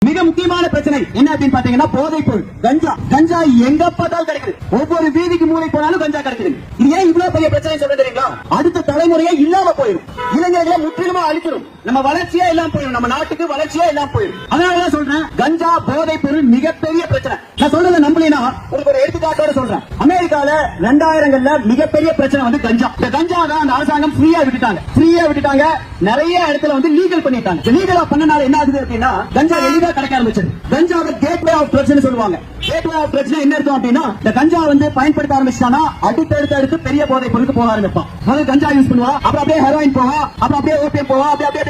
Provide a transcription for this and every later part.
மிக முக்கியமான பிரச்சனை என்ன அப்படின்னு பாத்தீங்கன்னா போதைப் பொருள் கஞ்சா. கஞ்சா எங்க பார்த்தாலும் கிடைக்குது. ஒவ்வொரு வீதிக்கு மூளை போனாலும் கஞ்சா கிடைக்குது. இது ஏன் இவ்வளவு பெரிய பிரச்சனை சொல்ல தெரியுங்களா? அடுத்த தலைமுறையே இல்லாம போயிடும். இளைஞர்களை முற்றிலுமா அழிச்சிடும். நம்ம வளர்ச்சியா எல்லாம் போயிடும். நம்ம நாட்டுக்கு வளர்ச்சியா எல்லாம் போயிடும். அதனாலதான் சொல்றேன், கஞ்சா போதைப் பொருள் மிகப்பெரிய பிரச்சனை. நான் சொல்றதை நம்பலைன்னா உங்களுக்கு ஒரு எடுத்துக்காட்டோட சொல்றேன். அமெரிக்கால 2000ங்கள்ல மிகப்பெரிய பிரச்சனை வந்து கஞ்சா. இந்த கஞ்சா தான் அந்த அரசாங்கம் ஃப்ரீயா விட்டுட்டாங்க. நிறைய இடத்துல வந்து லீகல் பண்ணிட்டாங்க. லீகலா பண்ணனால என்ன ஆகுது அப்படின்னா கஞ்சா எளிதா கிடைக்க ஆரம்பிச்சது. கஞ்சாவை கேட்வே ஆஃப் ட்ரக்ஸ்னு சொல்லுவாங்க. கேட்வே ஆஃப் ட்ரக்ஸ்னா என்ன அர்த்தம் அப்படின்னா இந்த கஞ்சா வந்து பயன்படுத்த ஆரம்பிச்சானா அடுத்தடுத்து பெரிய போதைப் பொருளுக்கு போக ஆரம்பிப்பான். முதல்ல கஞ்சா யூஸ் பண்ணுவா, அப்புறம் அப்படியே ஹெரோயின் போவா, அப்புறம் அப்படியே ஓபியம் போவா, அப்படியே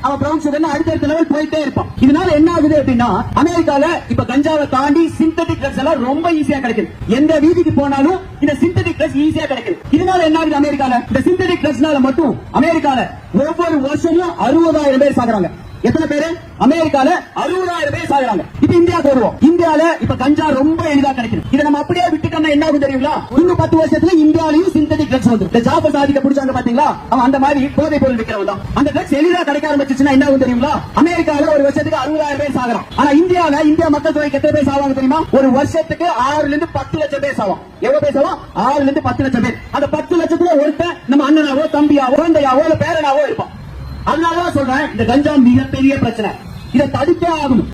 அவன் பிரவுன் சுகர்னு அடுத்தடுத்த லெவல் போயிட்டே இருப்பான். இதனால என்ன ஆகுது அப்படின்னா அமெரிக்கால இப்ப கஞ்சாவை தாண்டி சிந்தட்டிக் ட்ரக்ஸ் எல்லாம் ரொம்ப ஈஸியா கிடைக்குது. எந்த வீதிக்கு போனாலும் இந்த சிந்தட்டிக் ட்ரக்ஸ் ஈஸியா கிடைக்குது. இதனால என்ன ஆகுது அமெரிக்கால இந்த சிந்தட்டிக் ட்ரக்ஸ்னால மட்டும் அமெரிக்கால ஒவ்வொரு வருஷமும் 60,000 பேர் சாகுறாங்க. எத்தனை பேரு? அமெரிக்கால 60,000 பேர் சாகுறாங்க. இப்ப இந்தியாவுக்கு வருவோம். இந்தியால இப்ப கஞ்சா ரொம்ப எளிதா கிடைக்குது. இதை நம்ம அப்படியே விட்டுட்டோம்னா என்ன ஆகும் தெரியுங்களா? இன்னும் 10 வருஷத்துல இந்தியாவிலையும் சிந்தட்டிக் ட்ரக்ஸ் வந்து இந்த ஜாஃபர் சாதிக்க பிடிச்சாங்க பாத்தீங்களா? அவன் அந்த மாதிரி போதைப் பொருள் விற்கிறவன் தான். அந்த ட்ரக்ஸ் எளிதா கிடைக்க ஆரம்பிச்சுன்னா என்ன ஆகும் தெரியுங்களா? அமெரிக்கால ஒரு வருஷத்துக்கு 60,000 பேர் சாகுறான். ஆனா இந்தியா மக்கள் தொகை எத்தனை பேர் சாவாங்க தெரியுமா? ஒரு வருஷத்துக்கு 6 லிருந்து 10 லட்சம் பேர் சாவான். எவ்வளவு பேர் சாவான்? 6 லிருந்து 10 லட்சம் பேர். அந்த 10 லட்சத்துல ஒருத்தன் நம்ம அண்ணனாவோ தம்பியாவோ குழந்தையாவோ இல்ல பேரனாவோ இருப்பான். அதனாலதான் சொல்றேன், இந்த கஞ்சா மிகப்பெரிய பிரச்சனை. இதை தடுக்க ஆகணும்.